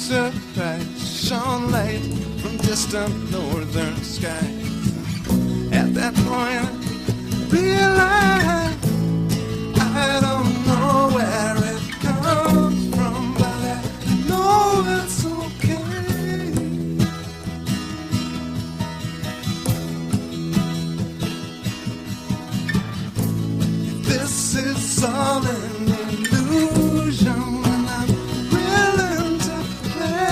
surprise shone light from distant northern skies. At that point, I realized I don't know where it comes from, but I know it's okay. This is all an illusion, and I'm willing to play.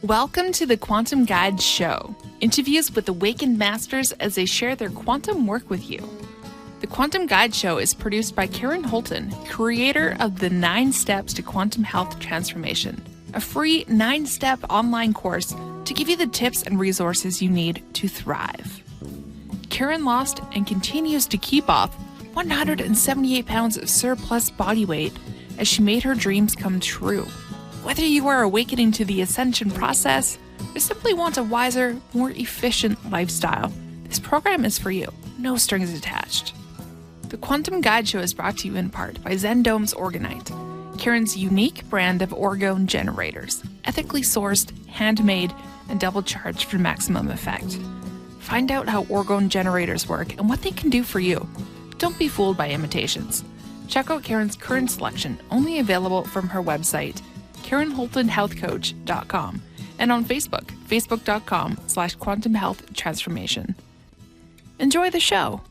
Welcome to the Quantum Guide Show, interviews with awakened masters as they share their quantum work with you. The Quantum Guide Show is produced by Karen Holton, creator of the 9 Steps to Quantum Health Transformation, a free 9-step online course to give you the tips and resources you need to thrive. Karen lost and continues to keep off 178 pounds of surplus body weight as she made her dreams come true. Whether you are awakening to the ascension process or simply want a wiser, more efficient lifestyle, this program is for you. No strings attached. The Quantum Guide Show is brought to you in part by Zendome's Orgonite, Karen's unique brand of orgone generators, ethically sourced, handmade, and double charged for maximum effect. Find out how orgone generators work and what they can do for you. Don't be fooled by imitations. Check out Karen's current selection, only available from her website, KarenHoltonHealthCoach.com, and on Facebook, facebook.com/Quantum Health Transformation. Enjoy the show.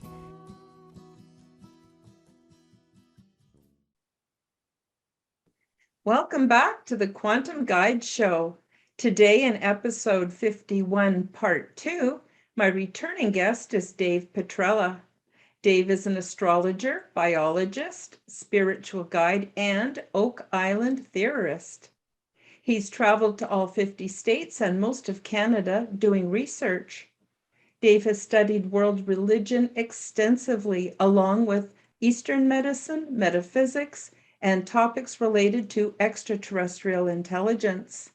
Welcome back to the Quantum Guide Show. Today in episode 51, part 2, my returning guest is Dave Petrella. Dave is an astrologer, biologist, spiritual guide, and Oak Island theorist. He's traveled to all 50 states and most of Canada doing research. Dave has studied world religion extensively, along with Eastern medicine, metaphysics, and topics related to extraterrestrial intelligence.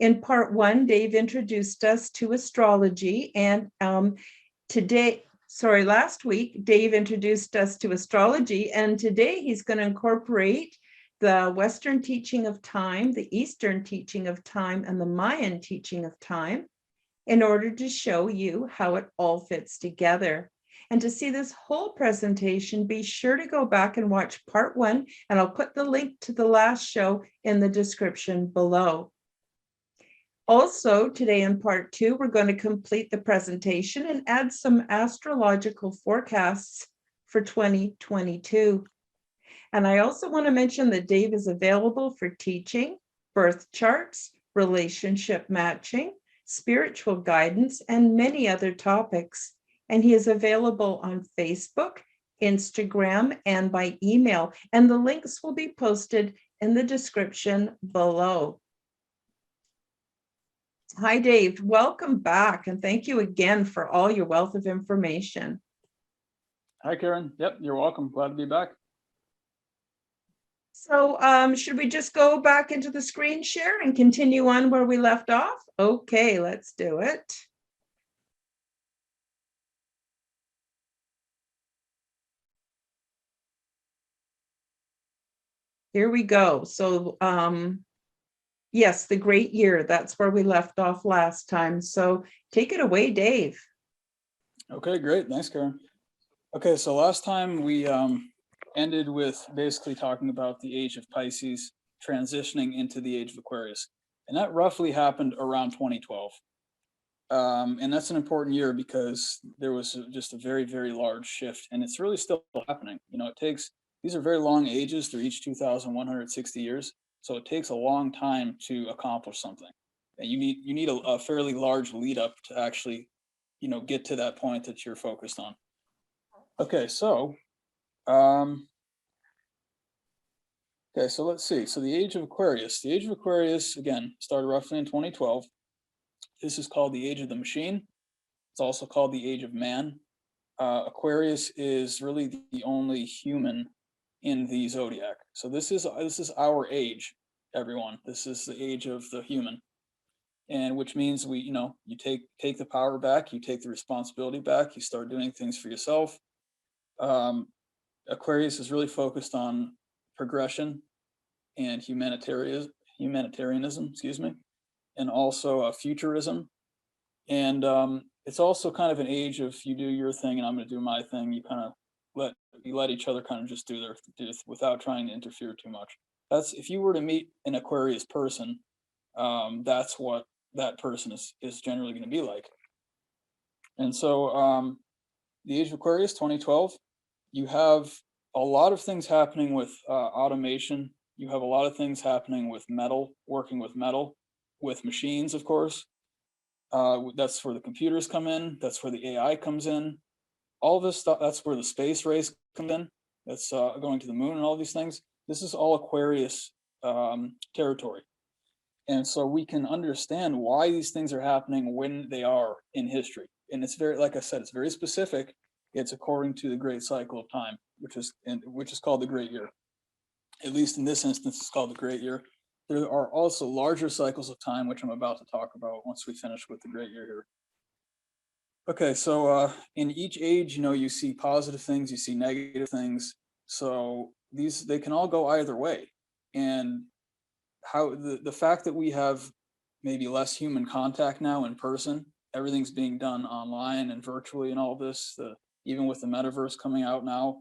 In part 1, Dave introduced us to astrology, and last week, Dave introduced us to astrology, and today he's going to incorporate the Western teaching of time, the Eastern teaching of time, and the Mayan teaching of time in order to show you how it all fits together. And to see this whole presentation, be sure to go back and watch part 1, and I'll put the link to the last show in the description below. Also, today in part 2, we're going to complete the presentation and add some astrological forecasts for 2022. And I also want to mention that Dave is available for teaching, birth charts, relationship matching, spiritual guidance, and many other topics. And he is available on Facebook, Instagram, and by email. And the links will be posted in the description below. Hi, Dave. Welcome back. And thank you again for all your wealth of information. Hi, Karen. Yep, you're welcome. Glad to be back. So should we just go back into the screen share and continue on where we left off? Okay, let's do it. Here we go. So yes, the great year. That's where we left off last time. So take it away, Dave. Okay, great. Thanks, Karen. Okay, so last time we ended with basically talking about the age of Pisces transitioning into the age of Aquarius. And that roughly happened around 2012. And that's an important year because there was just a very, very large shift, and it's really still happening. You know, these are very long ages. They're each 2,160 years. So it takes a long time to accomplish something. And you need a fairly large lead up to actually, you know, get to that point that you're focused on. Okay, so so let's see. So the age of Aquarius. The age of Aquarius, again, started roughly in 2012. This is called the age of the machine. It's also called the age of man. Aquarius is really the only human in the zodiac. So this is our age, everyone. This is the age of the human. and which means you take the power back, you take the responsibility back, you start doing things for yourself. Aquarius is really focused on progression and humanitarianism, excuse me, and also futurism. And it's also kind of an age of you do your thing and I'm going to do my thing. You kind of let each other kind of just do without trying to interfere too much. That's if you were to meet an Aquarius person, that's what that person is generally going to be like. And so the age of Aquarius, 2012, you have a lot of things happening with automation. You have a lot of things happening with metal, working with metal, with machines, of course. That's where the computers come in. That's where the AI comes in. All this stuff, that's where the space race comes in. That's going to the moon and all these things. This is all Aquarius territory. And so we can understand why these things are happening when they are in history. And it's very, like I said, it's very specific. It's according to the great cycle of time, which is called the Great Year. At least in this instance, it's called the Great Year. There are also larger cycles of time, which I'm about to talk about once we finish with the Great Year here. Okay, so in each age, you see positive things, you see negative things. So they can all go either way. And how the fact that we have maybe less human contact now in person, everything's being done online and virtually and all this, even with the metaverse coming out now.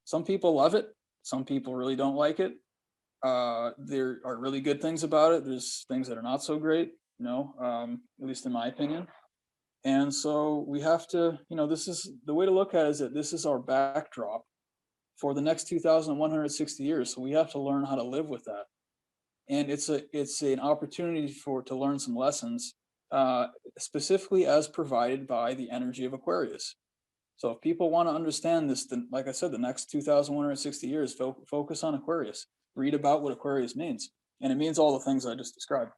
Some people love it. Some people really don't like it. There are really good things about it. There's things that are not so great, at least in my opinion. And so we have to, this is the way to look at it, is that this is our backdrop for the next 2,160 years. So we have to learn how to live with that. And it's an opportunity to learn some lessons, specifically as provided by the energy of Aquarius. So if people want to understand this, then, like I said, the next 2,160 years, focus on Aquarius. Read about what Aquarius means. And it means all the things I just described.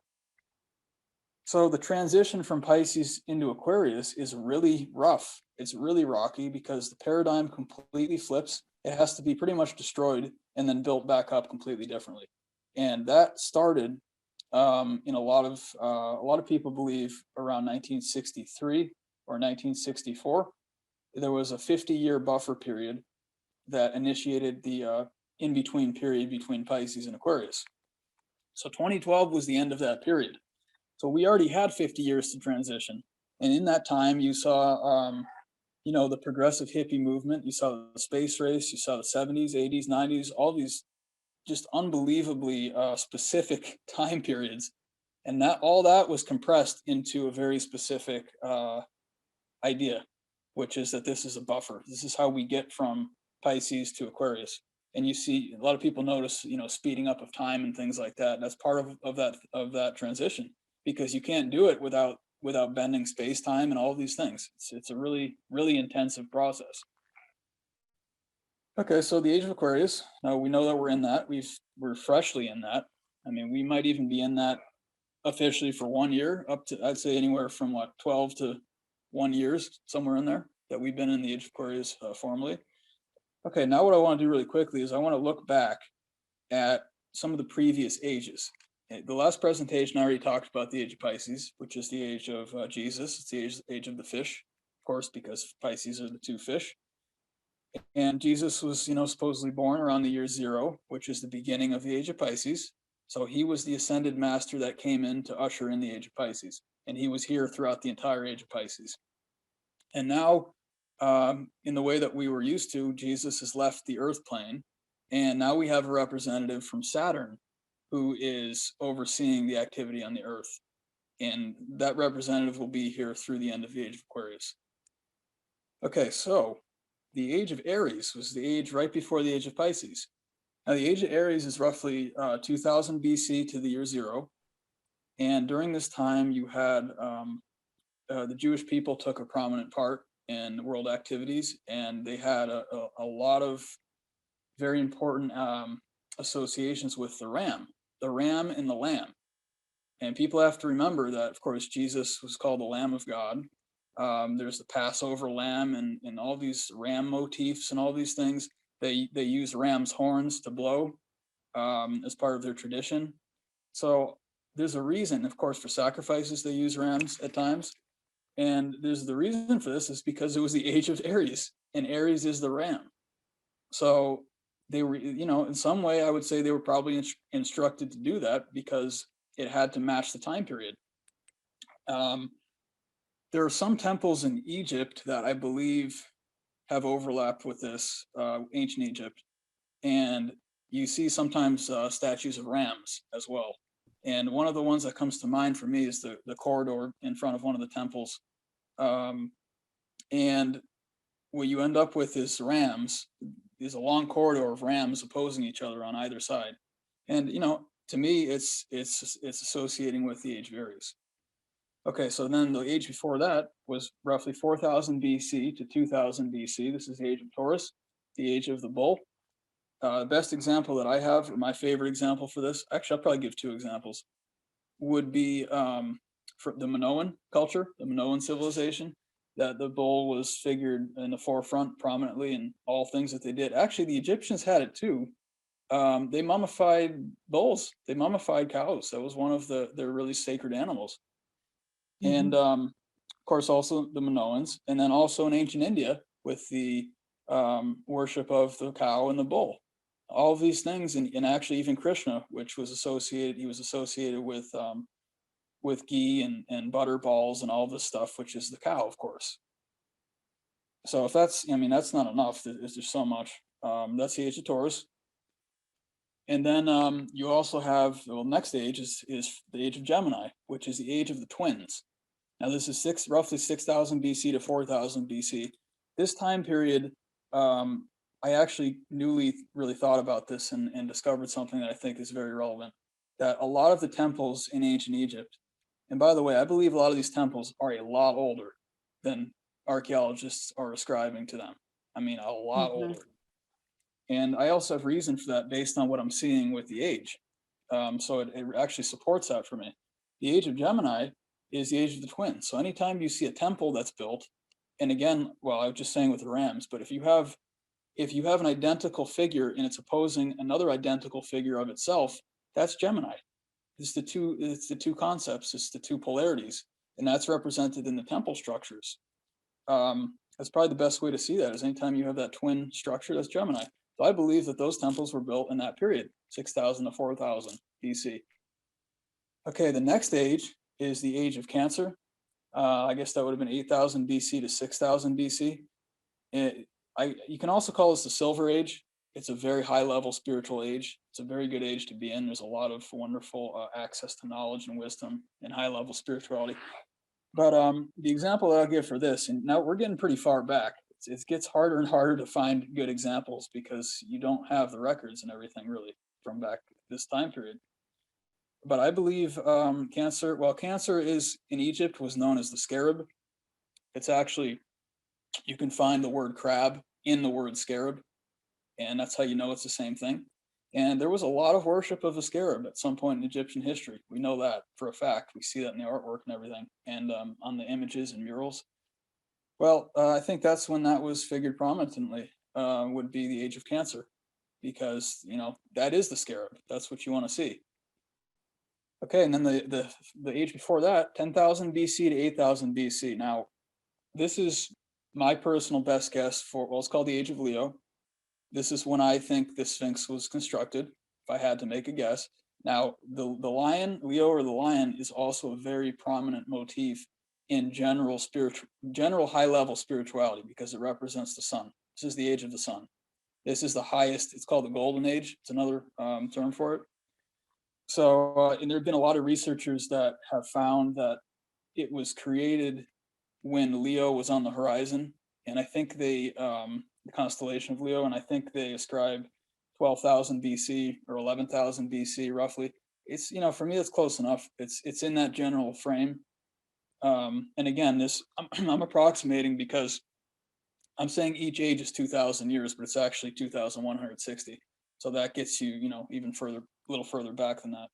So the transition from Pisces into Aquarius is really rough. It's really rocky because the paradigm completely flips. It has to be pretty much destroyed and then built back up completely differently. And that started in a lot of people believe around 1963 or 1964. There was a 50-year buffer period that initiated the in-between period between Pisces and Aquarius. So 2012 was the end of that period. So we already had 50 years to transition. And in that time, you saw, the progressive hippie movement. You saw the space race. You saw the 70s, 80s, 90s, all these just unbelievably specific time periods. And all that was compressed into a very specific idea, which is that this is a buffer. This is how we get from Pisces to Aquarius. And you see a lot of people notice, speeding up of time and things like that. That's part of that transition, because you can't do it without bending space time and all of these things. It's a really, really intensive process. Okay, so the age of Aquarius. Now we know that we're in that. We're freshly in that. I mean, we might even be in that officially for 1 year, up to, I'd say, anywhere from 12 to 1 years, somewhere in there, that we've been in the age of Aquarius formally. Okay, now what I want to do really quickly is I want to look back at some of the previous ages. The last presentation I already talked about the age of Pisces, which is the age of Jesus. It's the age of the fish, of course, because Pisces are the two fish. And Jesus was, supposedly born around the year 0, which is the beginning of the age of Pisces. So he was the ascended master that came in to usher in the age of Pisces. And he was here throughout the entire age of Pisces. And now, in the way that we were used to, Jesus has left the earth plane. And now we have a representative from Saturn who is overseeing the activity on the earth. And that representative will be here through the end of the age of Aquarius. Okay, so the age of Aries was the age right before the age of Pisces. Now, the age of Aries is roughly 2000 BC to the year 0. And during this time, you had the Jewish people took a prominent part in world activities, and they had a lot of very important associations with the ram and the lamb. And people have to remember that, of course, Jesus was called the Lamb of God. There's the Passover lamb and all these ram motifs and all these things. They use ram's horns to blow as part of their tradition. So there's a reason, of course, for sacrifices, they use rams at times. And there's the reason for this is because it was the age of Aries, and Aries is the ram. So they were, in some way, I would say they were probably instructed to do that because it had to match the time period. There are some temples in Egypt that I believe have overlapped with this, ancient Egypt. And you see sometimes statues of rams as well. And one of the ones that comes to mind for me is the corridor in front of one of the temples. And what you end up with is rams, is a long corridor of rams opposing each other on either side. And, to me, it's associating with the age of Aries. Okay, so then the age before that was roughly 4000 BC to 2000 BC. This is the age of Taurus, the age of the bull. The best example that I have, or my favorite example for this, actually, I'll probably give two examples, would be for the Minoan culture, the Minoan civilization, that the bull was figured in the forefront prominently in all things that they did. Actually, the Egyptians had it too. They mummified bulls, they mummified cows. That was one of their really sacred animals. And of course, also the Minoans, and then also in ancient India with the worship of the cow and the bull. All of these things, and actually even Krishna, which was associated with ghee and butter balls and all this stuff, which is the cow, of course. So if that's not enough. There's just so much. That's the age of Taurus. And then you also have, next age is the age of Gemini, which is the age of the twins. Now this is roughly 6000 BC to 4000 BC. This time period, I actually newly really thought about this and discovered something that I think is very relevant, that a lot of the temples in ancient Egypt, and by the way, I believe a lot of these temples are a lot older than archaeologists are ascribing to them. I mean, a lot older. And I also have reason for that based on what I'm seeing with the age. So it actually supports that for me. The age of Gemini is the age of the twins. So anytime you see a temple that's built, and again, well, I was just saying with the rams, but if you have an identical figure and it's opposing another identical figure of itself, that's Gemini. It's the two concepts, it's the two polarities, and that's represented in the temple structures. That's probably the best way to see that, is anytime you have that twin structure, that's Gemini. So I believe that those temples were built in that period, 6000 to 4000 BC. Okay, the next age is the age of Cancer. I guess that would have been 8000 BC to 6000 BC. You can also call this the Silver Age. It's a very high level spiritual age. It's a very good age to be in. There's a lot of wonderful access to knowledge and wisdom and high level spirituality. But the example that I'll give for this, and now we're getting pretty far back. It gets harder and harder to find good examples because you don't have the records and everything really from back this time period. But I believe Cancer is in Egypt was known as the scarab. It's actually, you can find the word crab in the word scarab, and that's how you know it's the same thing. And there was a lot of worship of the scarab at some point in Egyptian history. We know that for a fact. We see that in the artwork and everything, and on the images and murals. Well, I think that's when that was figured prominently, would be the age of Cancer, because that is the scarab. That's what you want to see. Okay, and then the age before that, 10,000 BC to 8,000 BC. Now, this is my personal best guess for, well, it's called the age of Leo. This is when I think the Sphinx was constructed, if I had to make a guess. Now, the lion, Leo or the lion, is also a very prominent motif in general high-level spirituality because it represents the sun. This is the age of the sun. This is the highest, it's called the golden age. It's another term for it. So, and there have been a lot of researchers that have found that it was created when Leo was on the horizon. And I think the constellation of Leo, and I think they ascribe 12,000 BC or 11,000 BC roughly. It's, for me, it's close enough. It's in that general frame. And again, I'm approximating because I'm saying each age is 2,000 years, but it's actually 2,160. So that gets you, even further, a little further back than that.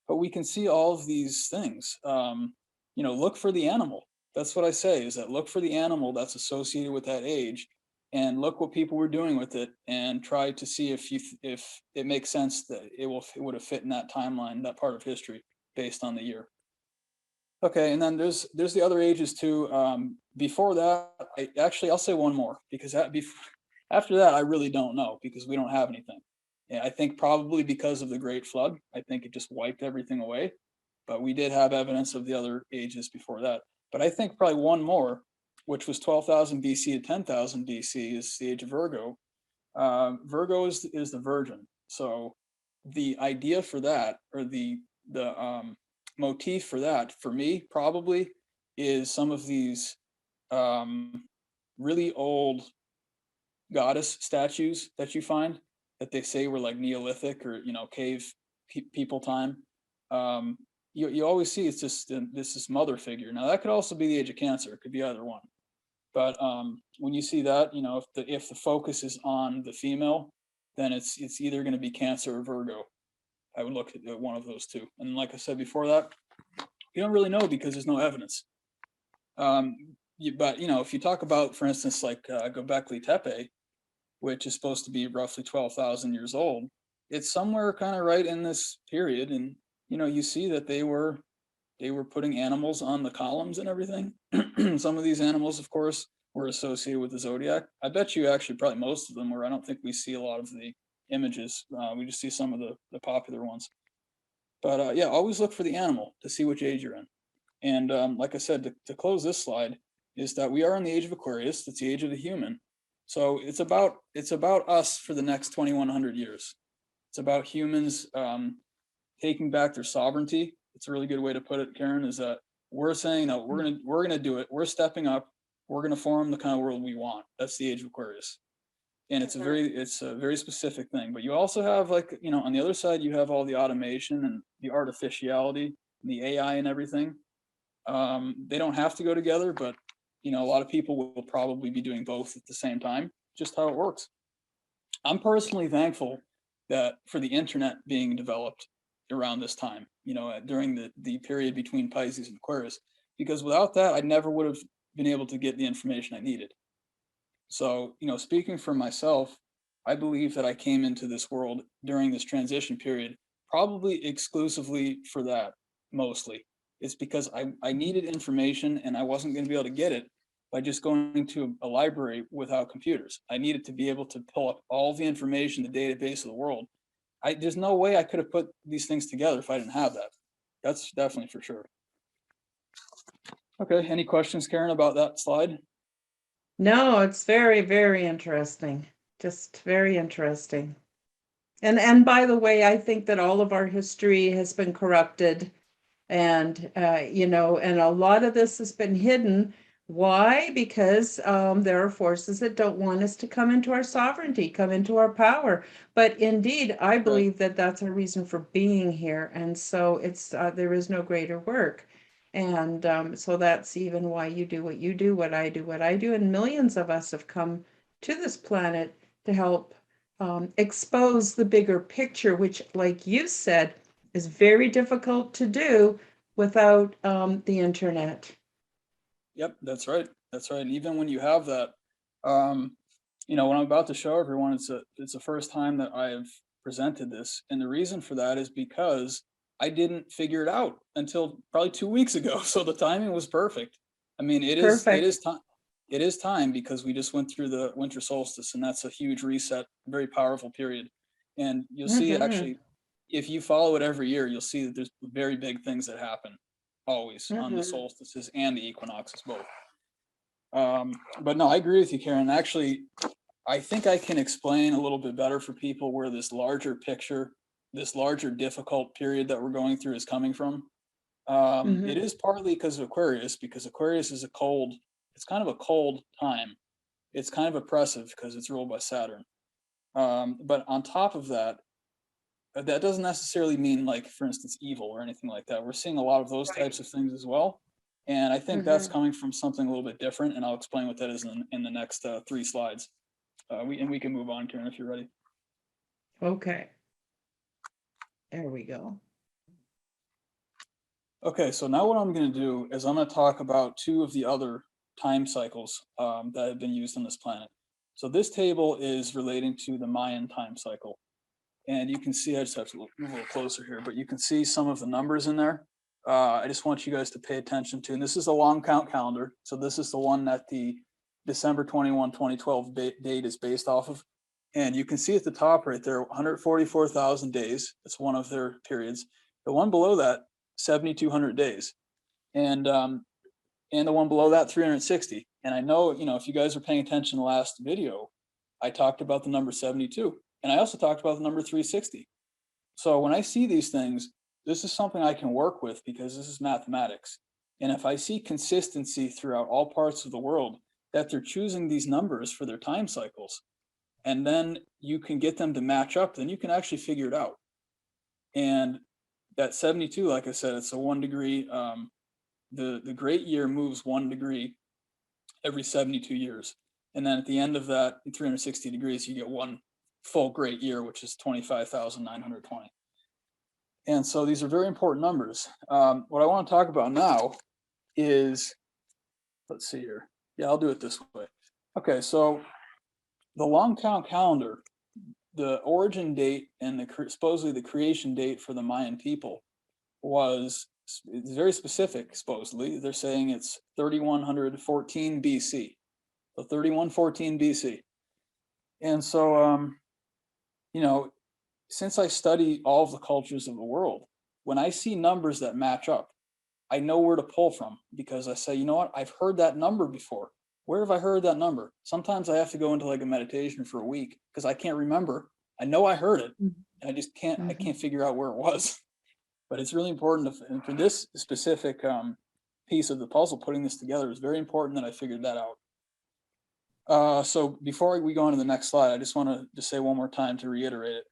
But we can see all of these things. Look for the animal. That's what I say, is that look for the animal that's associated with that age, and look what people were doing with it, and try to see if it makes sense that it would have fit in that timeline, that part of history. based on the year. Okay, and then there's the other ages too. Before that, I'll say one more, because after that I really don't know, because we don't have anything. Yeah, I think probably because of the Great Flood, I think it just wiped everything away. But we did have evidence of the other ages before that. But I think probably one more, which was 12,000 BC to 10,000 BC, is the age of Virgo. Virgo is the Virgin. So the idea for that, or the motif for that, for me probably, is some of these really old goddess statues that you find, that they say were like Neolithic or cave people time. You always see it's just this mother figure. Now that could also be the age of Cancer. It could be either one. But when you see that, if the focus is on the female, then it's either going to be Cancer or Virgo. I would look at one of those two. And like I said before that, you don't really know because there's no evidence. But if you talk about, for instance, like Göbekli Tepe, which is supposed to be roughly 12,000 years old, it's somewhere kind of right in this period. And you see that they were putting animals on the columns and everything. Some of these animals, of course, were associated with the zodiac. I bet you actually probably most of them were. I don't think we see a lot of the images. We just see some of the popular ones. But yeah, always look for the animal to see which age you're in. And like I said, to close this slide, is that we are in the age of Aquarius. That's the age of the human. So it's about us for the next 2,100 years. It's about humans taking back their sovereignty. It's a really good way to put it, Karen, is that we're saying, no, we're gonna do it. We're stepping up. We're gonna form the kind of world we want. That's the age of Aquarius. And it's a very specific thing. But you also have, like, on the other side, you have all the automation and the artificiality, and the AI and everything. They don't have to go together, but a lot of people will probably be doing both at the same time, just how it works. I'm personally thankful that for the internet being developed around this time, during the period between Pisces and Aquarius, because without that, I never would have been able to get the information I needed. So, speaking for myself, I believe that I came into this world during this transition period, probably exclusively for that, mostly. It's because I needed information and I wasn't going to be able to get it by just going to a library without computers. I needed to be able to pull up all the information, the database of the world. There's no way I could have put these things together if I didn't have that. That's definitely for sure. Okay, any questions, Karen, about that slide? No, it's very, very interesting. Just very interesting. And by the way, I think that all of our history has been corrupted, and and a lot of this has been hidden. Why? Because there are forces that don't want us to come into our sovereignty, come into our power. But indeed, I believe that that's a reason for being here. And so it's there is no greater work. And so that's even why you do what you do, what I do, and millions of us have come to this planet to help expose the bigger picture, which, like you said, is very difficult to do without the internet. Yep, that's right. That's right. And even when you have that, what I'm about to show everyone, it's the first time that I've presented this. And the reason for that is because I didn't figure it out until probably 2 weeks ago. So the timing was perfect. I mean, it is time. It is time, because we just went through the winter solstice, and that's a huge reset, very powerful period. And you'll see, actually, if you follow it every year, you'll see that there's very big things that happen always on the solstices and the equinoxes both. But no, I agree with you, Karen. Actually, I think I can explain a little bit better for people where this larger picture, this larger difficult period that we're going through is coming from. It is partly because of Aquarius, because Aquarius is it's kind of a cold time. It's kind of oppressive because it's ruled by Saturn. But on top of that, that doesn't necessarily mean, like, for instance, evil or anything like that. We're seeing a lot of those types of things as well. And I think that's coming from something a little bit different. And I'll explain what that is in the next 3 slides. We can move on, Karen, if you're ready. Okay. There we go. Okay, so now what I'm going to do is I'm going to talk about 2 of the other time cycles that have been used on this planet. So this table is relating to the Mayan time cycle. And you can see, I just have to move a little closer here, but you can see some of the numbers in there. I just want you guys to pay attention to, and this is a long count calendar. So this is the one that the December 21, 2012 date is based off of. And you can see at the top right there, 144,000 days. That's one of their periods. The one below that, 7,200 days. And the one below that, 360. And I know, if you guys are paying attention to the last video, I talked about the number 72. And I also talked about the number 360. So when I see these things, this is something I can work with because this is mathematics. And if I see consistency throughout all parts of the world, that they're choosing these numbers for their time cycles, and then you can get them to match up, then you can actually figure it out. And that 72, like I said, it's a 1 degree. The great year moves 1 degree every 72 years. And then at the end of that, in 360 degrees, you get one full great year, which is 25,920. And so these are very important numbers. What I want to talk about now is, let's see here. Yeah, I'll do it this way. Okay, so the long count calendar, the origin date and supposedly the creation date for the Mayan people it's very specific, supposedly. They're saying it's 3114 BC. So 3114 BC. And so, since I study all of the cultures of the world, when I see numbers that match up, I know where to pull from because I say, you know what, I've heard that number before. Where have I heard that number? Sometimes I have to go into like a meditation for a week because I can't remember. I know I heard it, and I just can't. I can't figure out where it was. But it's really important and for this specific piece of the puzzle, putting this together is very important that I figured that out. So before we go on to the next slide, I just want to say one more time to reiterate it.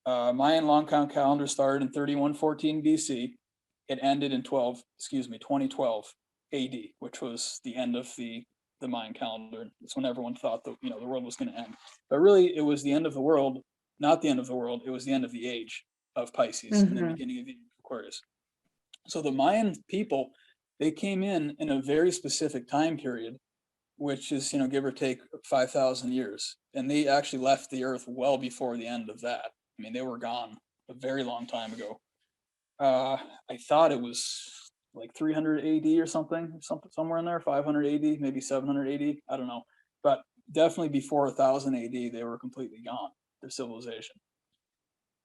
Mayan long count calendar started in 3114 BC. It ended in 2012 AD, which was the end of the Mayan calendar. It's when everyone thought the world was going to end. But really, it was the end of the world, not the end of the world. It was the end of the age of Pisces and the beginning of the Aquarius. So the Mayan people, they came in a very specific time period, which is, give or take 5,000 years. And they actually left the earth well before the end of that. I mean, they were gone a very long time ago. I thought it was like 300 AD or something, somewhere in there, 500 AD, maybe 700 AD. I don't know. But definitely before 1000 AD, they were completely gone, their civilization.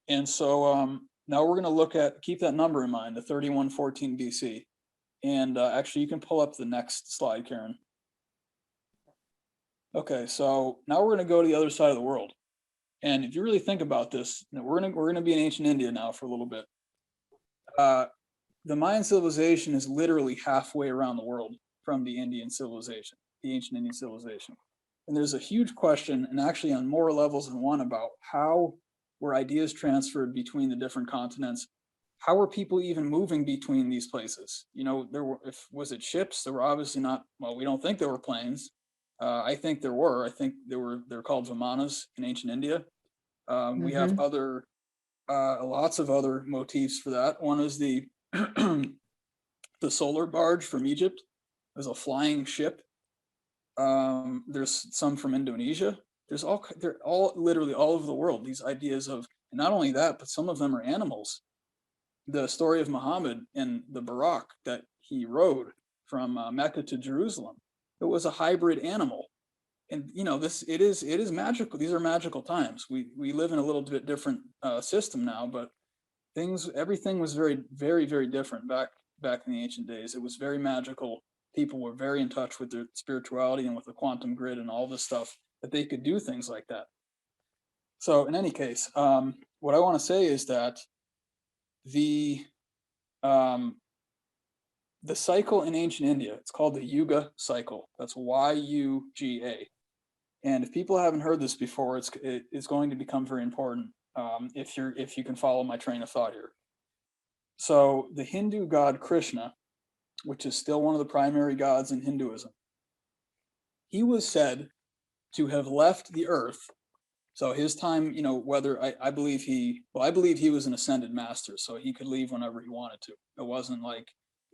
And so now we're going to keep that number in mind, the 3114 BC. And actually, you can pull up the next slide, Karen. Okay, so now we're going to go to the other side of the world. And if you really think about this, we're going to be in ancient India now for a little bit. The Mayan civilization is literally halfway around the world from the Indian civilization, the ancient Indian civilization. And there's a huge question, and actually on more levels than one, about how were ideas transferred between the different continents? How were people even moving between these places? Was it ships? There were obviously not. Well, we don't think there were planes. I think there were. I think they're called vimanas in ancient India. We have lots of other motifs for that. One is the the solar barge from Egypt. There's a flying ship. There's some from Indonesia. They're all literally all over the world. These ideas of, and not only that, but some of them are animals. The story of Muhammad and the Buraq that he rode from Mecca to Jerusalem, it was a hybrid animal. And it is magical. These are magical times. We live in a little bit different system now, but everything was very, very, very different back in the ancient days. It was very magical. People were very in touch with their spirituality and with the quantum grid and all this stuff, that they could do things like that. So in any case, what I want to say is that the cycle in ancient India, it's called the Yuga Cycle. That's YUGA. And if people haven't heard this before, it's going to become very important if you can follow my train of thought here. So the Hindu god Krishna, which is still one of the primary gods in Hinduism, he was said to have left the earth. So his time, whether I believe he was an ascended master, so he could leave whenever he wanted to. It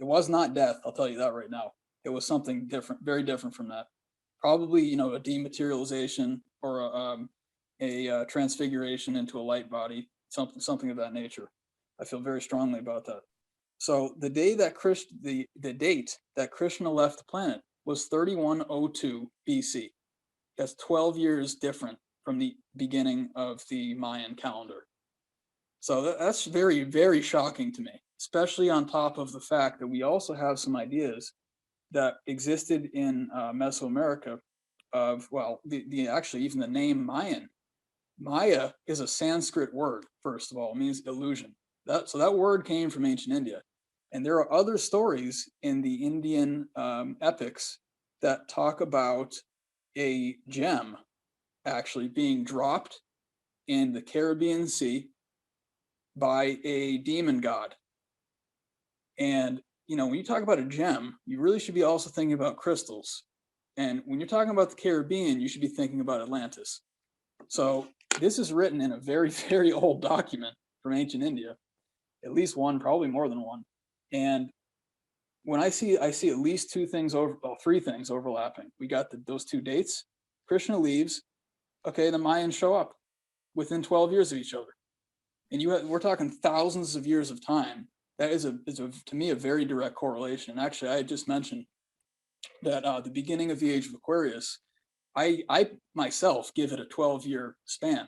was not death, I'll tell you that right now. It was something different, very different from that. Probably, a dematerialization or a transfiguration into a light body, something of that nature. I feel very strongly about that. So the day that the date that Krishna left the planet was 3102 BC. That's 12 years different from the beginning of the Mayan calendar. So that's very, very shocking to me, especially on top of the fact that we also have some ideas that existed in Mesoamerica of, well, actually even the name Mayan. Maya is a Sanskrit word, first of all. It means illusion. So that word came from ancient India. And there are other stories in the Indian epics that talk about a gem actually being dropped in the Caribbean Sea by a demon god. And, you know, when you talk about a gem, you really should be also thinking about crystals. And when you're talking about the Caribbean, you should be thinking about Atlantis. So this is written in a very, very old document from ancient India, at least one, probably more than one. And when I see at least three things overlapping. We got those two dates. Krishna leaves. Okay, the Mayans show up within 12 years of each other. And we're talking thousands of years of time. That is to me a very direct correlation. And actually, I had just mentioned that the beginning of the age of Aquarius, I myself give it a 12-year span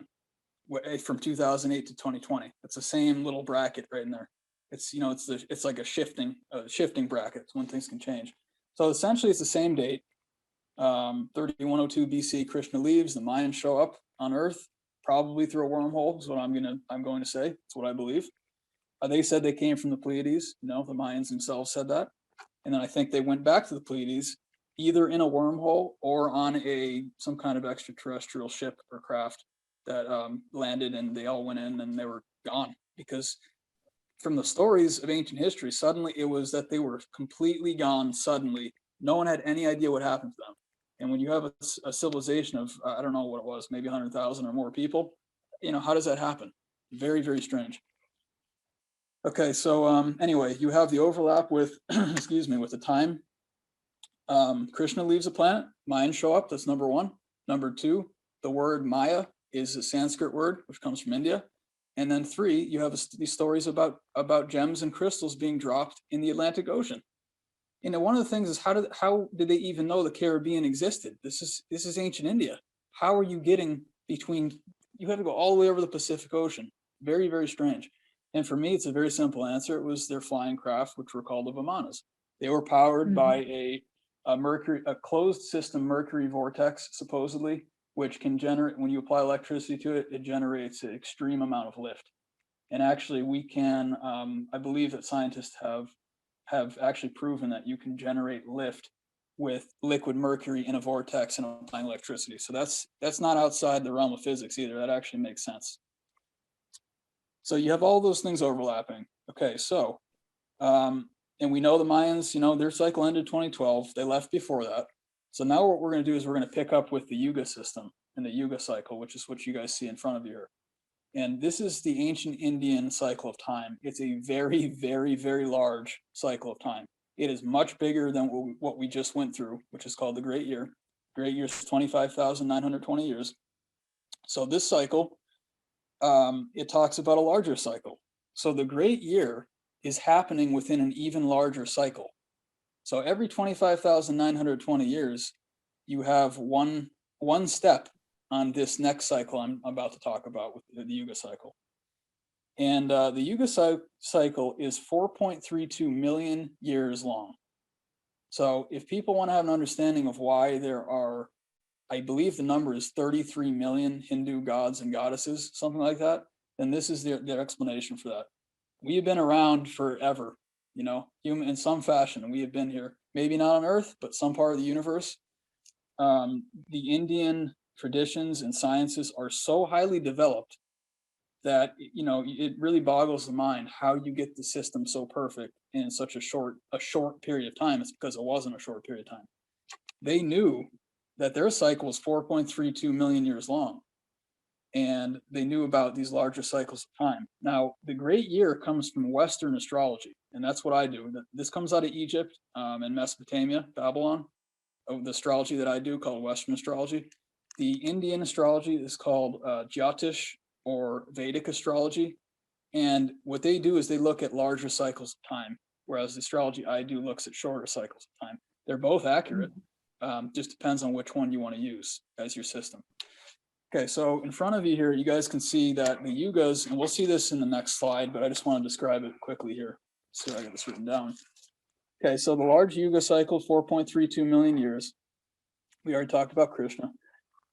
from 2008 to 2020. It's the same little bracket right in there. It's, you know, it's like a shifting bracket when things can change. So essentially, it's the same date. 3102 BC, Krishna leaves. The Mayans show up on Earth, probably through a wormhole. Is what I'm going to say. It's what I believe. They said they came from the Pleiades. You know, the Mayans themselves said that. And then I think they went back to the Pleiades, either in a wormhole or on some kind of extraterrestrial ship or craft that landed, and they all went in and they were gone. Because from the stories of ancient history, suddenly it was that they were completely gone suddenly. No one had any idea what happened to them. And when you have a civilization of, I don't know what it was, maybe 100,000 or more people, you know, how does that happen? Very, very strange. Okay, so anyway, you have the overlap with, excuse me, with the time. Krishna leaves the planet, Mayans show up, that's number one. Number two, the word Maya is a Sanskrit word, which comes from India. And then three, you have these stories about gems and crystals being dropped in the Atlantic Ocean. You know, one of the things is how did they even know the Caribbean existed? This is ancient India. How are you getting between? You have to go all the way over the Pacific Ocean. Very, very strange. And for me, it's a very simple answer. It was their flying craft, which were called the Vimanas. They were powered by a closed system mercury vortex, supposedly, which can generate, when you apply electricity to it, it generates an extreme amount of lift. And actually, we can, I believe that scientists have actually proven that you can generate lift with liquid mercury in a vortex and applying electricity. So that's not outside the realm of physics either. That actually makes sense. So you have all those things overlapping. Okay, so, and we know the Mayans, you know, their cycle ended 2012. They left before that. So now what we're going to do is we're going to pick up with the Yuga system and the Yuga cycle, which is what you guys see in front of you here. And this is the ancient Indian cycle of time. It's a very, very, very large cycle of time. It is much bigger than what we just went through, which is called the Great Year. Great Year is 25,920 years. So this cycle, it talks about a larger cycle. So the Great Year is happening within an even larger cycle. So every 25,920 years, you have one step on this next cycle I'm about to talk about with the Yuga cycle. And the Yuga cycle is 4.32 million years long. So if people want to have an understanding of why there are, I believe the number is 33 million Hindu gods and goddesses, something like that, then this is their explanation for that. We have been around forever, you know, human in some fashion. We have been here, maybe not on Earth, but some part of the universe. The Indian traditions and sciences are so highly developed that, you know, it really boggles the mind how you get the system so perfect in such a short period of time. It's because it wasn't a short period of time. They knew that their cycle was 4.32 million years long, and they knew about these larger cycles of time. Now, the Great Year comes from Western astrology, and that's what I do. This comes out of Egypt and Mesopotamia, Babylon, of the astrology that I do called Western astrology. The Indian astrology is called Jyotish or Vedic astrology. And what they do is they look at larger cycles of time, whereas the astrology I do looks at shorter cycles of time. They're both accurate. Just depends on which one you want to use as your system. Okay, so in front of you here, you guys can see that the yugas, and we'll see this in the next slide, but I just want to describe it quickly here. So I got this written down. Okay, so the large Yuga cycle, 4.32 million years. We already talked about Krishna.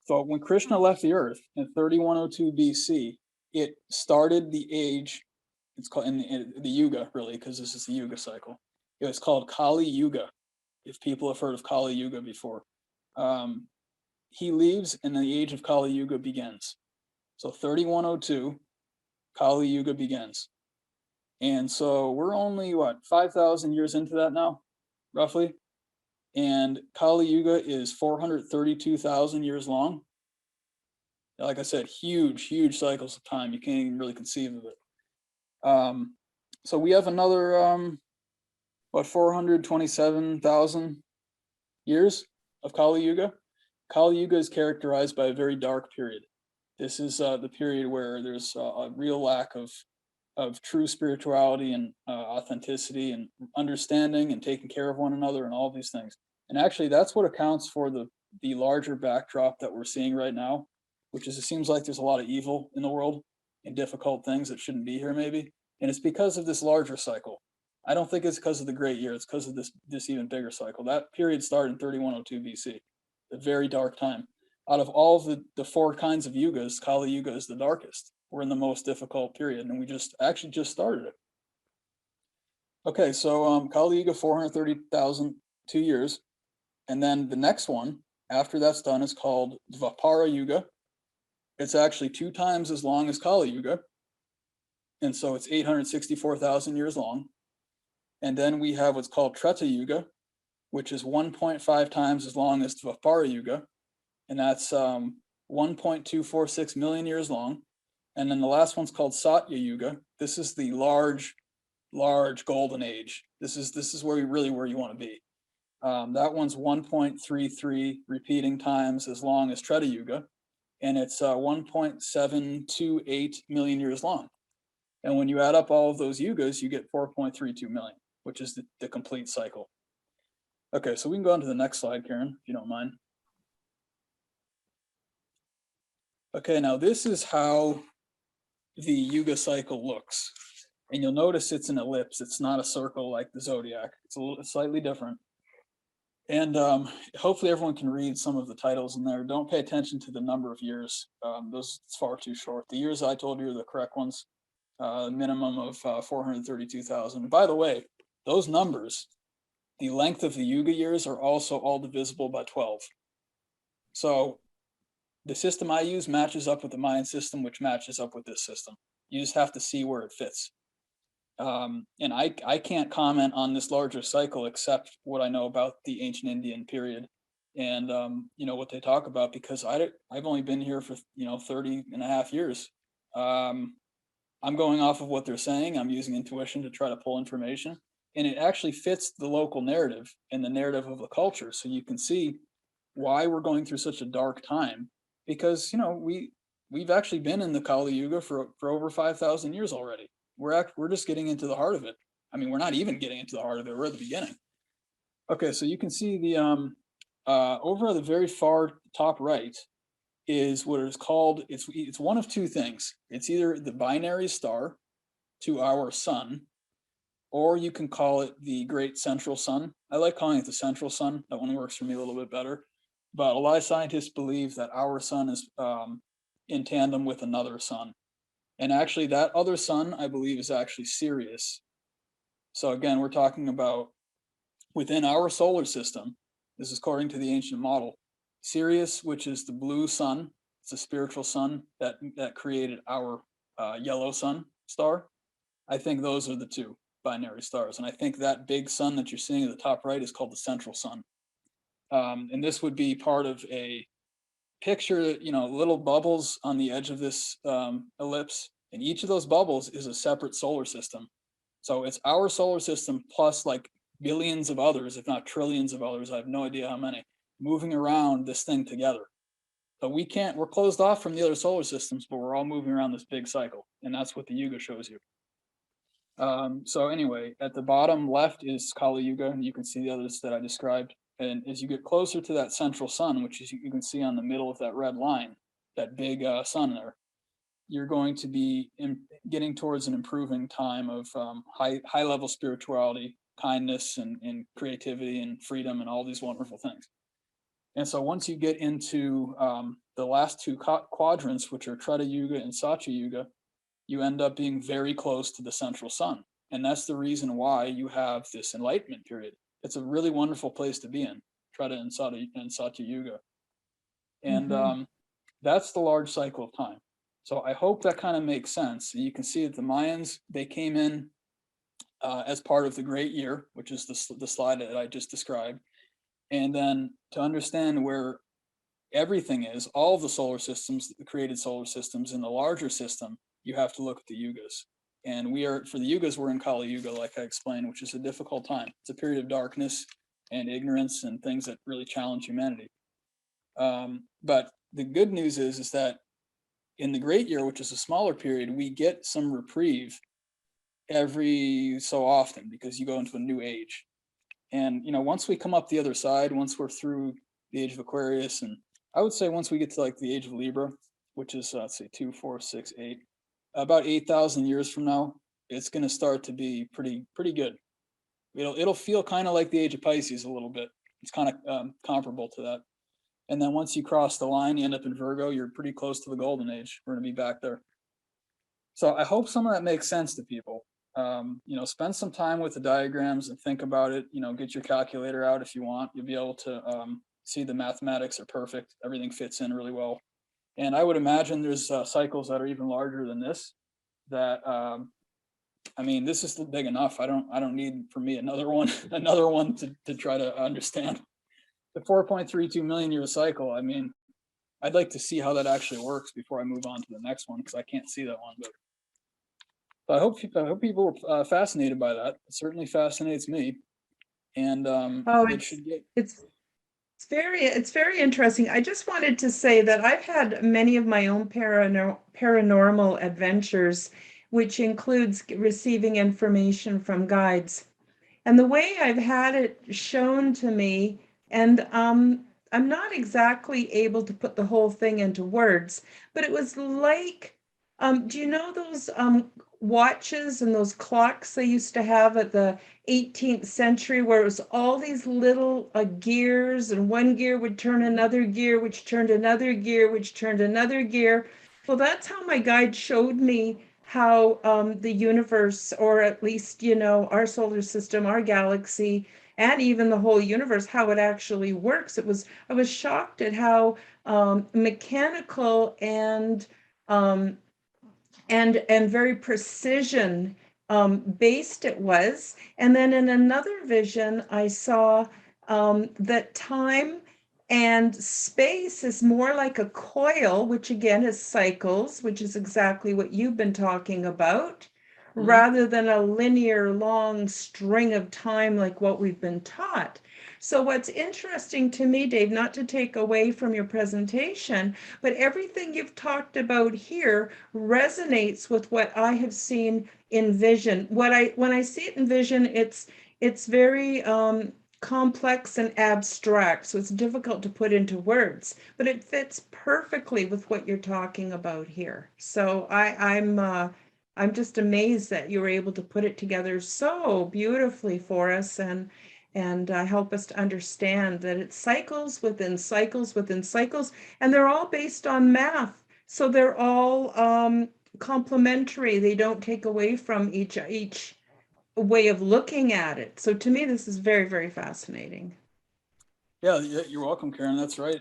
So when Krishna left the earth in 3102 BC, it started the age, it's called in the Yuga, really, because this is the Yuga cycle. It was called Kali Yuga, if people have heard of Kali Yuga before. He leaves and the age of Kali Yuga begins. So 3102, Kali Yuga begins. And so we're only, 5,000 years into that now, roughly. And Kali Yuga is 432,000 years long. Like I said, huge cycles of time. You can't even really conceive of it. So we have another, 427,000 years of Kali Yuga. Kali Yuga is characterized by a very dark period. This is the period where there's a real lack of true spirituality and authenticity and understanding and taking care of one another and all these things. And actually, that's what accounts for the larger backdrop that we're seeing right now, which is it seems like there's a lot of evil in the world and difficult things that shouldn't be here maybe. And it's because of this larger cycle. I don't think it's because of the great year. It's because of this even bigger cycle. That period started in 3102 BC. A very dark time. Out of all of the four kinds of yugas, Kali Yuga is the darkest. We're in the most difficult period, and we just started it. Okay, so Kali Yuga, 430,000, 2 years. And then the next one, after that's done, is called Vapara Yuga. It's actually 2 times as long as Kali Yuga. And so it's 864,000 years long. And then we have what's called Treta Yuga, which is 1.5 times as long as Vapara Yuga, and that's 1.246 million years long. And then the last one's called Satya Yuga. This is the large golden age. This is where you want to be. That one's 1.33 repeating times as long as Treta Yuga, and it's 1.728 million years long. And when you add up all of those yugas, you get 4.32 million, which is the complete cycle. Okay, so we can go on to the next slide, Karen, if you don't mind. Okay, now this is how the Yuga cycle looks. And you'll notice it's an ellipse. It's not a circle like the zodiac. It's slightly different. And hopefully everyone can read some of the titles in there. Don't pay attention to the number of years. Those it's far too short. The years I told you are the correct ones. Minimum of 432,000. By the way, those numbers, the length of the Yuga years are also all divisible by 12. So the system I use matches up with the Mayan system, which matches up with this system. You just have to see where it fits. And I can't comment on this larger cycle except what I know about the ancient Indian period and, what they talk about, because I've only been here for, 30 and a half years. I'm going off of what they're saying. I'm using intuition to try to pull information. And it actually fits the local narrative and the narrative of the culture. So you can see why we're going through such a dark time, because, we've actually been in the Kali Yuga for over 5,000 years already. We're just getting into the heart of it. I mean, we're not even getting into the heart of it. We're at the beginning. Okay, so you can see the over the very far top right is what is called, it's one of two things. It's either the binary star to our sun, or you can call it the great central sun. I like calling it the central sun. That one works for me a little bit better. But a lot of scientists believe that our sun is in tandem with another sun. And actually that other sun, I believe, is actually Sirius. So again, we're talking about within our solar system, this is according to the ancient model, Sirius, which is the blue sun, it's a spiritual sun that created our yellow sun star. I think those are the two binary stars. And I think that big sun that you're seeing at the top right is called the central sun. And this would be part of a picture, little bubbles on the edge of this ellipse. And each of those bubbles is a separate solar system. So it's our solar system plus like billions of others, if not trillions of others. I have no idea how many, moving around this thing together. But we're closed off from the other solar systems, but we're all moving around this big cycle. And that's what the Yuga shows you. So anyway, at the bottom left is Kali Yuga, and you can see the others that I described. And as you get closer to that central sun, which is you can see on the middle of that red line, that big sun there, you're going to be getting towards an improving time of high level spirituality, kindness, and creativity and freedom and all these wonderful things. And so once you get into the last two quadrants, which are Treta Yuga and Satya Yuga, you end up being very close to the central sun. And that's the reason why you have this enlightenment period. It's a really wonderful place to be in, Treta and Satya Yuga. And that's the large cycle of time. So I hope that kind of makes sense. You can see that the Mayans, they came in as part of the Great Year, which is the slide that I just described. And then to understand where everything is, all of the solar systems, the created solar systems in the larger system, you have to look at the Yugas. And for the Yugas, we're in Kali Yuga, like I explained, which is a difficult time. It's a period of darkness and ignorance and things that really challenge humanity. But the good news is that in the Great Year, which is a smaller period, we get some reprieve every so often because you go into a new age. And, once we come up the other side, once we're through the age of Aquarius, and I would say once we get to like the age of Libra, which is, let's see, 2, 4, 6, 8, about 8,000 years from now, it's going to start to be pretty good. It'll feel kind of like the age of Pisces a little bit. It's kind of comparable to that. And then once you cross the line, you end up in Virgo, you're pretty close to the golden age. We're going to be back there. So I hope some of that makes sense to people. Spend some time with the diagrams and think about it. Get your calculator out if you want. You'll be able to see the mathematics are perfect. Everything fits in really well. And I would imagine there's cycles that are even larger than this. That this is big enough. I don't need for me another one to try to understand. The 4.32 million year cycle. I'd like to see how that actually works before I move on to the next one because I can't see that one. But I hope people are fascinated by that. It certainly fascinates me. And it's very interesting. I just wanted to say that I've had many of my own paranormal adventures, which includes receiving information from guides. And the way I've had it shown to me, and I'm not exactly able to put the whole thing into words, but it was like, do you know those watches and those clocks they used to have at the 18th century where it was all these little gears, and one gear would turn another gear, which turned another gear, which turned another gear? Well, that's how my guide showed me how the universe, or at least, our solar system, our galaxy, and even the whole universe, how it actually works. I was shocked at how mechanical and very precision based it was. And then in another vision, I saw that time and space is more like a coil, which again is cycles, which is exactly what you've been talking about, rather than a linear long string of time like what we've been taught. So what's interesting to me, Dave, not to take away from your presentation, but everything you've talked about here resonates with what I have seen in vision. When I see it in vision, it's very complex and abstract, so it's difficult to put into words, but it fits perfectly with what you're talking about here. So I'm just amazed that you were able to put it together so beautifully for us and help us to understand that it's cycles within cycles within cycles, and they're all based on math. So they're all complementary. They don't take away from each way of looking at it. So to me, this is very, very fascinating. Yeah, you're welcome, Karen. That's right.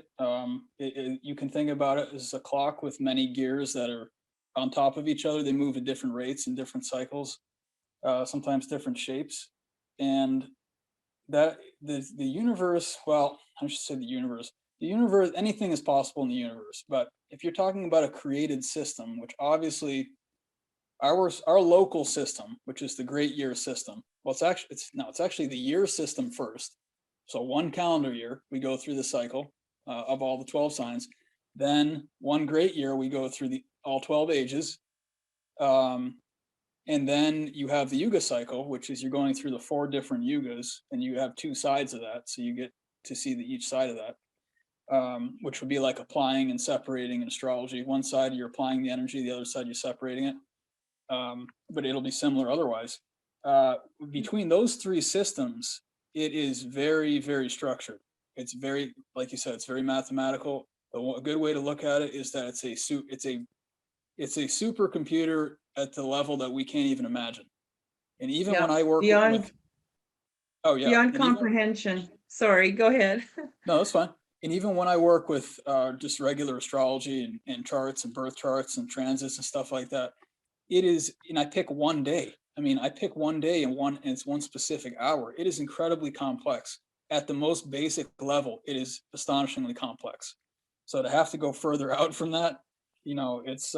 You can think about it as a clock with many gears that are on top of each other. They move at different rates in different cycles, sometimes different shapes. And that the universe, well, I should say the universe, anything is possible in the universe. But if you're talking about a created system, which obviously our local system, which is the Great Year System, well, it's actually the year system first. So one calendar year, we go through the cycle of all the 12 signs. Then one great year, we go through all 12 ages. And then you have the Yuga cycle, which is you're going through the 4 different yugas, and you have 2 sides of that. So you get to see each side of that, which would be like applying and separating in astrology. One side you're applying the energy, the other side you're separating it. But it'll be similar otherwise. Between those 3 systems, it is very, very structured. It's very, like you said, it's very mathematical. A good way to look at it is that it's a supercomputer at the level that we can't even imagine. And even when I work with, beyond comprehension. Sorry, go ahead. No, that's fine. And even when I work with just regular astrology and charts and birth charts and transits and stuff like that, it is, and I pick one day. I mean, I pick one day and it's one specific hour. It is incredibly complex. At the most basic level, it is astonishingly complex. So to have to go further out from that, it's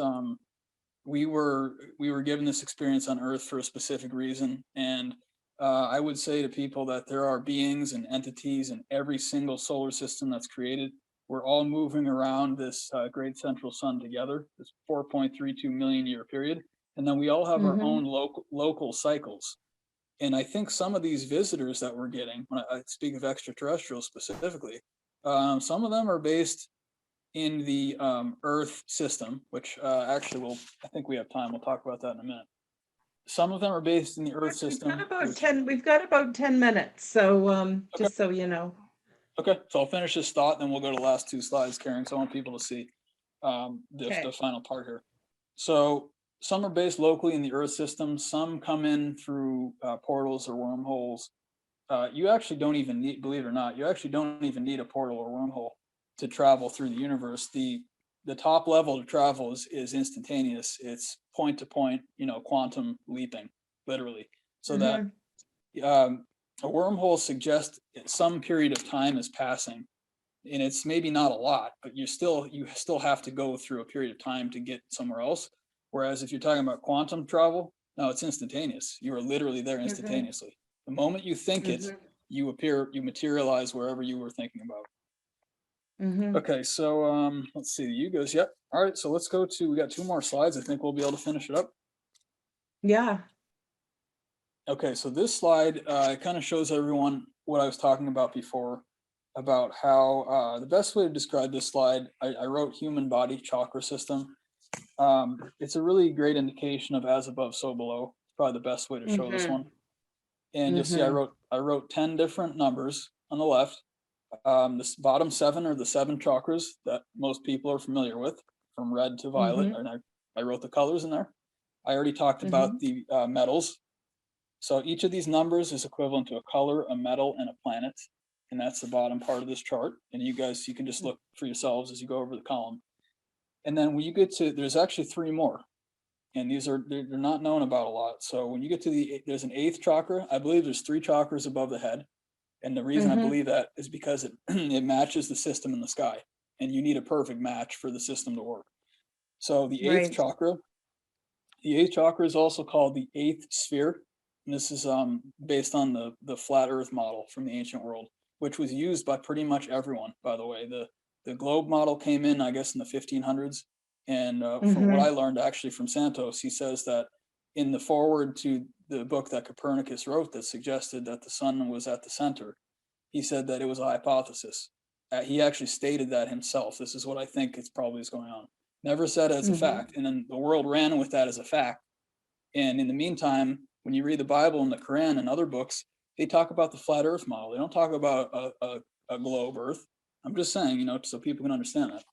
we were given this experience on Earth for a specific reason, and I would say to people that there are beings and entities in every single solar system that's created. We're all moving around this great central sun together, this 4.32 million year period, and then we all have our own local cycles. And I think some of these visitors that we're getting, when I speak of extraterrestrials specifically, some of them are based in the Earth system, which actually I think we have time. We'll talk about that in a minute. Some of them are based in the Earth system. We've got about 10 minutes. So just so you know. Okay, so I'll finish this thought, then we'll go to the last 2 slides, Karen, because I want people to see the final part here. So some are based locally in the Earth system. Some come in through portals or wormholes. You actually don't even need, believe it or not, you actually don't even need a portal or wormhole to travel through the universe. The top level to travel is instantaneous. It's point to point, quantum leaping, literally. So that a wormhole suggests some period of time is passing, and it's maybe not a lot, but you still have to go through a period of time to get somewhere else. Whereas if you're talking about quantum travel, no, it's instantaneous. You are literally there instantaneously. The moment you think it, you materialize wherever you were thinking about. Okay, so let's see, the Yugas. Yep. All right, so let's go we got 2 more slides. I think we'll be able to finish it up. Yeah. Okay, so this slide kind of shows everyone what I was talking about before, about how the best way to describe this slide, I wrote human body chakra system. It's a really great indication of as above, so below. Probably the best way to show this one. And you'll see I wrote 10 different numbers on the left. This bottom 7 are the 7 chakras that most people are familiar with, from red to violet, and I wrote the colors in there. I already talked about the metals. So each of these numbers is equivalent to a color, a metal, and a planet, and that's the bottom part of this chart. And you can just look for yourselves as you go over the column. And then when you get to, there's actually 3 more, and they're not known about a lot. So when you get to there's an 8th chakra. I believe there's 3 chakras above the head. And the reason I believe that is because it matches the system in the sky, and you need a perfect match for the system to work. So the 8th chakra, is also called the 8th sphere. And this is based on the flat Earth model from the ancient world, which was used by pretty much everyone, by the way. The globe model came in, I guess, in the 1500s. And from what I learned actually from Santos, he says that in the foreword to the book that Copernicus wrote that suggested that the sun was at the center, he said that it was a hypothesis. He actually stated that himself. This is what I think it's probably is going on. Never said it as a fact. And then the world ran with that as a fact. And in the meantime, when you read the Bible and the Quran and other books, they talk about the flat Earth model. They don't talk about a globe Earth. I'm just saying, so people can understand that.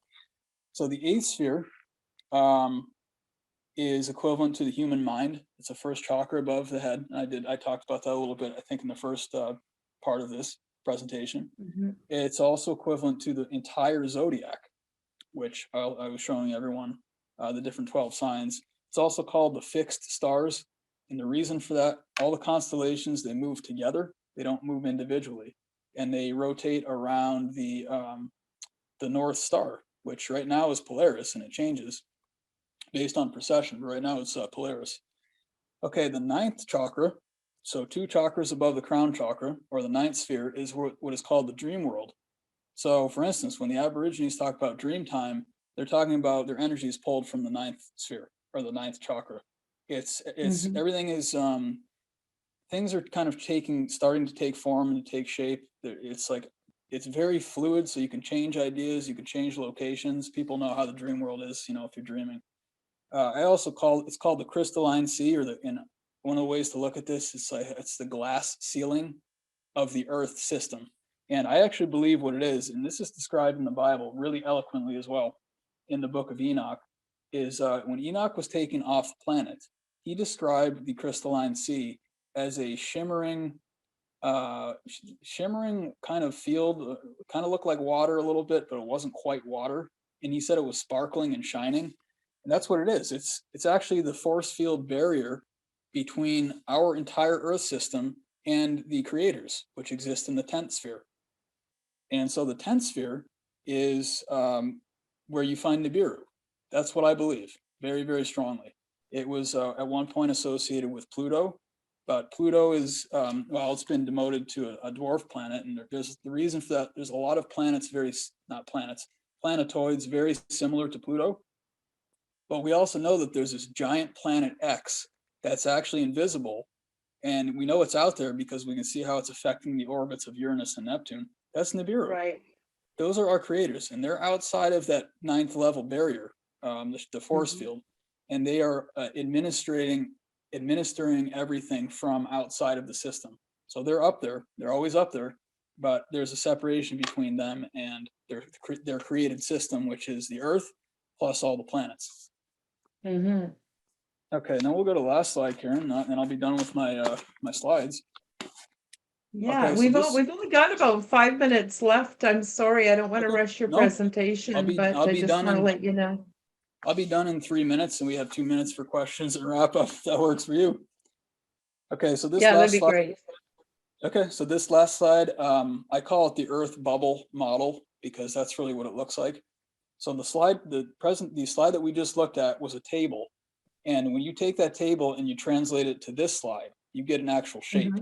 So the 8th sphere is equivalent to the human mind. It's the first chakra above the head. I talked about that a little bit, I think, in the first part of this presentation. It's also equivalent to the entire zodiac, which I was showing everyone, the different 12 signs. It's also called the fixed stars. And the reason for that, all the constellations, they move together. They don't move individually. And they rotate around the North Star, which right now is Polaris, and it changes based on precession. But right now it's Polaris. Okay, the 9th chakra, so 2 chakras above the crown chakra, or the 9th sphere, is what is called the dream world. So for instance, when the Aborigines talk about dream time, they're talking about their energy is pulled from the ninth sphere or the ninth chakra. It's everything is things are kind of starting to take form and to take shape. It's like it's very fluid, so you can change ideas, you can change locations. People know how the dream world is, you know, if you're dreaming. I also it's called the Crystalline Sea, and one of the ways to look at this is like it's the glass ceiling of the Earth system. And I actually believe what it is, and this is described in the Bible really eloquently as well, in the book of Enoch, is when Enoch was taken off the planet, he described the Crystalline Sea as a shimmering kind of field, kind of looked like water a little bit, but it wasn't quite water. And he said it was sparkling and shining. And that's what it is. It's actually the force field barrier between our entire Earth system and the creators, which exist in the 10th sphere. And so the 10th sphere is where you find Nibiru. That's what I believe very, very strongly. It was at one point associated with Pluto, but Pluto is, well, it's been demoted to a dwarf planet. And there's the reason for that. There's a lot of planets, planetoids very similar to Pluto. But we also know that there's this giant planet X that's actually invisible. And we know it's out there because we can see how it's affecting the orbits of Uranus and Neptune. That's Nibiru. Right. Those are our creators, and they're outside of that 9th level barrier, the force field, and they are administering everything from outside of the system. So they're up there. They're always up there, but there's a separation between them and their created system, which is the Earth plus all the planets. Okay, now we'll go to the last slide, Karen, and I'll be done with my my slides. Yeah, Okay, so we've only got about 5 minutes left. I'm sorry, I don't want to rush your presentation, but I just want to let you know. I'll be done in 3 minutes, and we have 2 minutes for questions and wrap up. If that works for you. Okay, so this that'd last be slide. great. Okay, so this last slide, I call it the Earth bubble model because that's really what it looks like. So the slide that we just looked at was a table, and when you take that table and you translate it to this slide, you get an actual shape.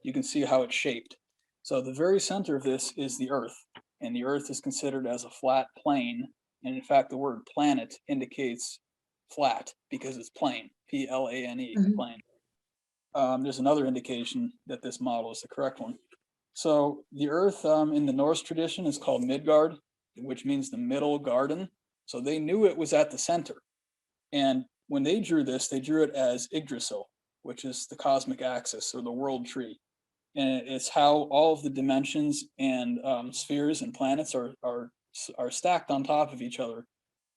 You can see how it's shaped. So the very center of this is the Earth, and the Earth is considered as a flat plane. And in fact, the word planet indicates flat because it's plane, P-L-A-N-E, plane. There's another indication that this model is the correct one. So the Earth in the Norse tradition is called Midgard, which means the middle garden. So they knew it was at the center. And when they drew this, they drew it as Yggdrasil, which is the cosmic axis or the world tree. And it's how all of the dimensions and spheres and planets are stacked on top of each other,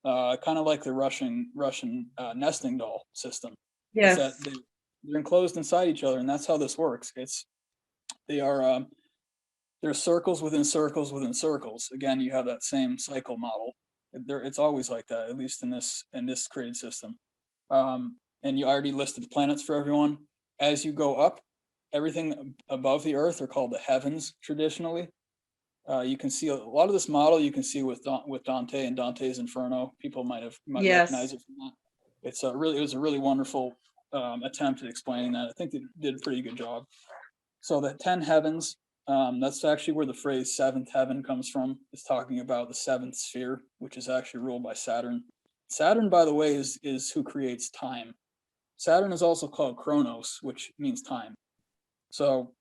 kind of like the Russian nesting doll system. Yes. It's that they're enclosed inside each other, and that's how this works. They're circles within circles within circles. Again, you have that same cycle model. It's always like that, at least in this created system. And you already listed the planets for everyone. As you go up, everything above the Earth are called the heavens traditionally. You can see a lot of this model. You can see with Dante and Dante's Inferno. People might recognize it from that. It was a really wonderful attempt at explaining that. I think they did a pretty good job. So the 10 heavens. That's actually where the phrase seventh heaven comes from. It's talking about the seventh sphere, which is actually ruled by Saturn. Saturn, by the way, is who creates time. Saturn is also called Chronos, which means time. So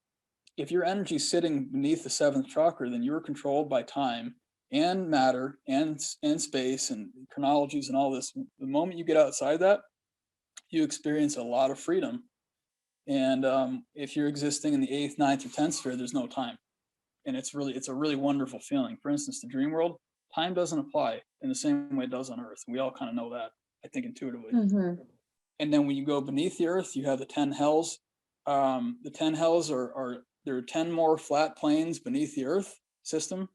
if your energy is sitting beneath the seventh chakra, then you're controlled by time and matter and space and chronologies and all this. The moment you get outside that, you experience a lot of freedom. And if you're existing in the 8th, 9th, or 10th sphere, there's no time. And it's a really wonderful feeling. For instance, the dream world, time doesn't apply in the same way it does on Earth. We all kind of know that, I think, intuitively. And then when you go beneath the Earth, you have the 10 hells. The 10 hells there are 10 more flat planes beneath the Earth system.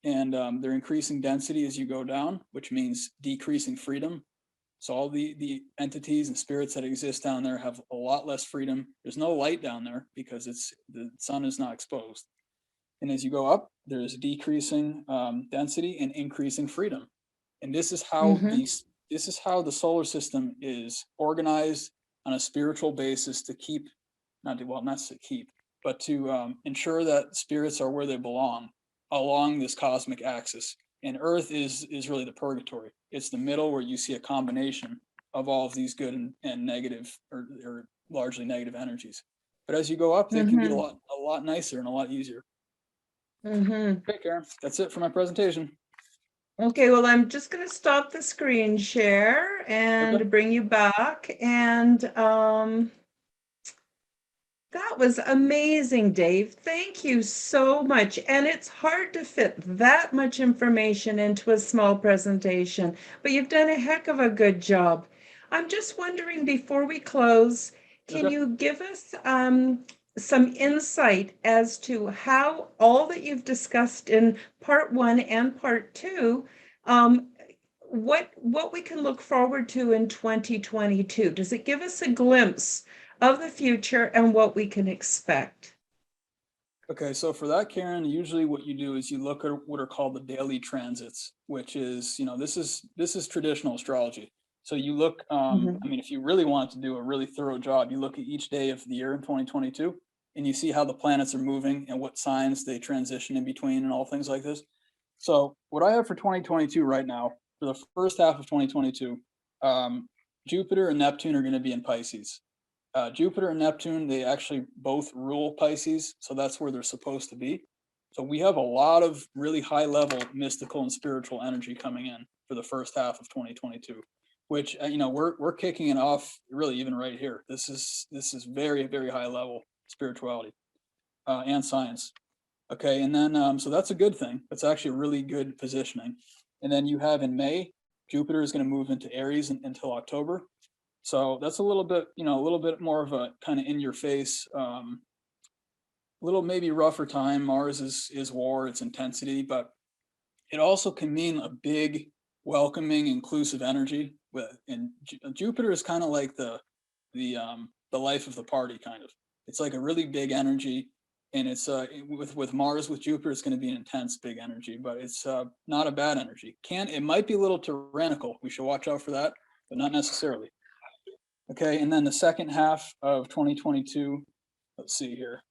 And they're increasing density as you go down, which means decreasing freedom. So all the entities and spirits that exist down there have a lot less freedom. There's no light down there because the sun is not exposed. And as you go up, there's decreasing density and increasing freedom. And this is how the solar system is organized on a spiritual basis to ensure that spirits are where they belong along this cosmic axis. And Earth is really the purgatory. It's the middle where you see a combination of all of these good and negative or largely negative energies. But as you go up, they can get a lot nicer and a lot easier. Okay, Karen, that's it for my presentation. Okay, well, I'm just going to stop the screen share and bring you back. And that was amazing, Dave. Thank you so much. And it's hard to fit that much information into a small presentation, but you've done a heck of a good job. I'm just wondering, before we close, can you give us some insight as to how all that you've discussed in part 1 and part 2, what we can look forward to in 2022? Does it give us a glimpse of the future and what we can expect? Okay, so for that, Karen, usually what you do is you look at what are called the daily transits, which is, this is traditional astrology. So you look, I mean, if you really want to do a really thorough job, you look at each day of the year in 2022, and you see how the planets are moving and what signs they transition in between and all things like this. So what I have for 2022 right now, for the first half of 2022, Jupiter and Neptune are going to be in Pisces. Jupiter and Neptune, they actually both rule Pisces, so that's where they're supposed to be. So we have a lot of really high level mystical and spiritual energy coming in for the first half of 2022, which we're kicking it off really even right here. This is very, very high level spirituality and science. Okay, and then so that's a good thing. That's actually a really good positioning. And then you have in May, Jupiter is going to move into Aries until October. So that's a little bit more of a kind of in your face, little maybe rougher time. Mars is war, it's intensity, but it also can mean a big, welcoming, inclusive energy. And Jupiter is kind of like the life of the party, kind of. It's like a really big energy, and it's with Mars with Jupiter, it's going to be an intense, big energy, but it's not a bad energy. It might be a little tyrannical. We should watch out for that, but not necessarily. Okay, and then the second half of 2022, let's see here.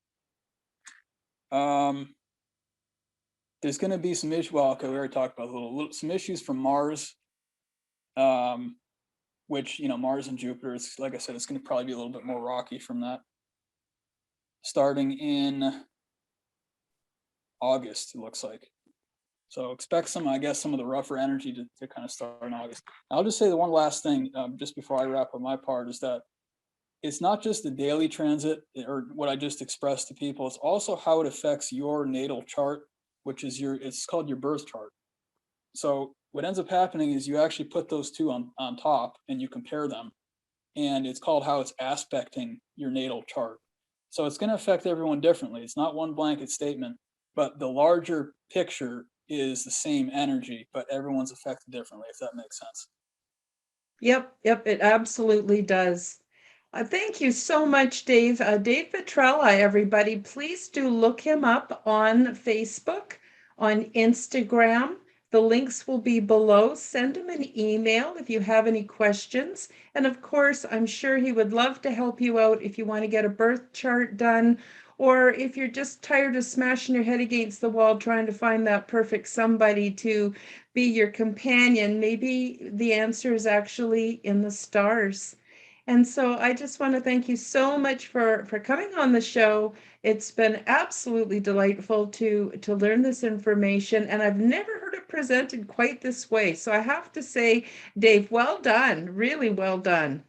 There's going to be some issues. Well, okay, we already talked about some issues from Mars, which, Mars and Jupiter, like I said, it's going to probably be a little bit more rocky from that. Starting in August, it looks like. So expect some of the rougher energy to kind of start in August. I'll just say the one last thing, just before I wrap up my part, is that it's not just the daily transit or what I just expressed to people. It's also how it affects your natal chart, which is it's called your birth chart. So what ends up happening is you actually put those two on top and you compare them, and it's called how it's aspecting your natal chart. So it's going to affect everyone differently. It's not one blanket statement, but the larger picture is the same energy, but everyone's affected differently, if that makes sense. Yep, it absolutely does. Thank you so much, Dave. Dave Petrella, everybody, please do look him up on Facebook, on Instagram. The links will be below. Send him an email if you have any questions. And of course, I'm sure he would love to help you out if you want to get a birth chart done, or if you're just tired of smashing your head against the wall trying to find that perfect somebody to be your companion. Maybe the answer is actually in the stars. And so I just want to thank you so much for coming on the show. It's been absolutely delightful to learn this information, and I've never heard it presented quite this way. So I have to say, Dave, well done, really well done.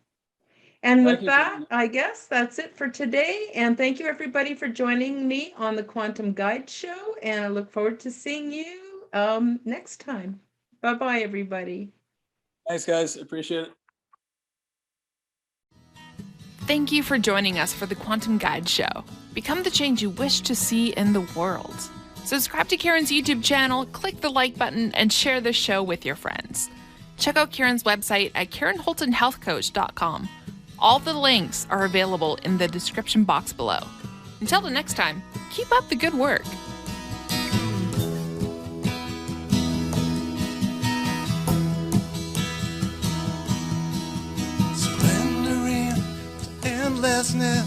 And with that, I guess that's it for today. And thank you, everybody, for joining me on the Quantum Guide Show. And I look forward to seeing you next time. Bye-bye, everybody. Thanks, guys. Appreciate it. Thank you for joining us for the Quantum Guide Show. Become the change you wish to see in the world. Subscribe to Karen's YouTube channel, click the like button, and share this show with your friends. Check out Karen's website at KarenHoltonHealthCoach.com. All the links are available in the description box below. Until the next time, keep up the good work. Endlessness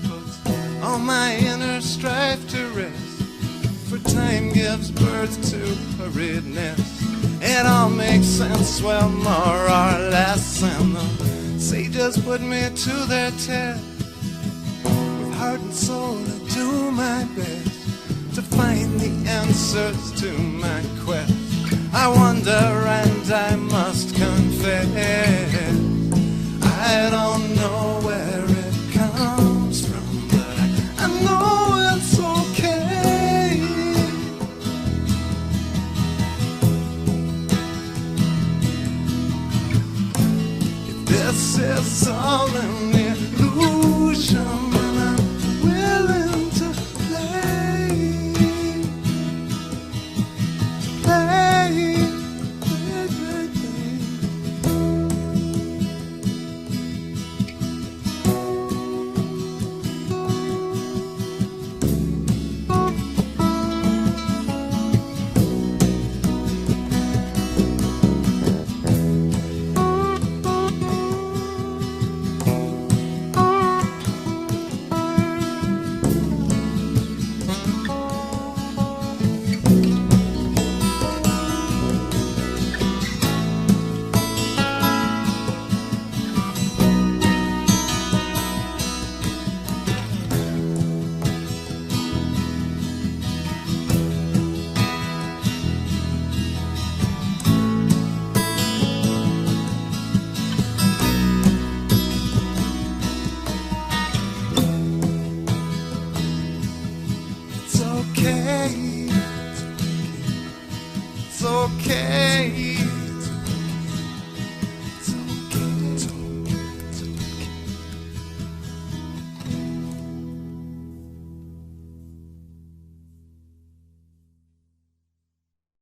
puts all my inner strife to rest. for time gives birth to hurriedness. It all makes sense, well, more or less, and the sages put me to their test, with heart and soul to do my best to find the answers to my quest. I wonder and I must confess, I don't know where it comes from, but I know it's okay. If this is all an illusion, then I'm willing to It's okay.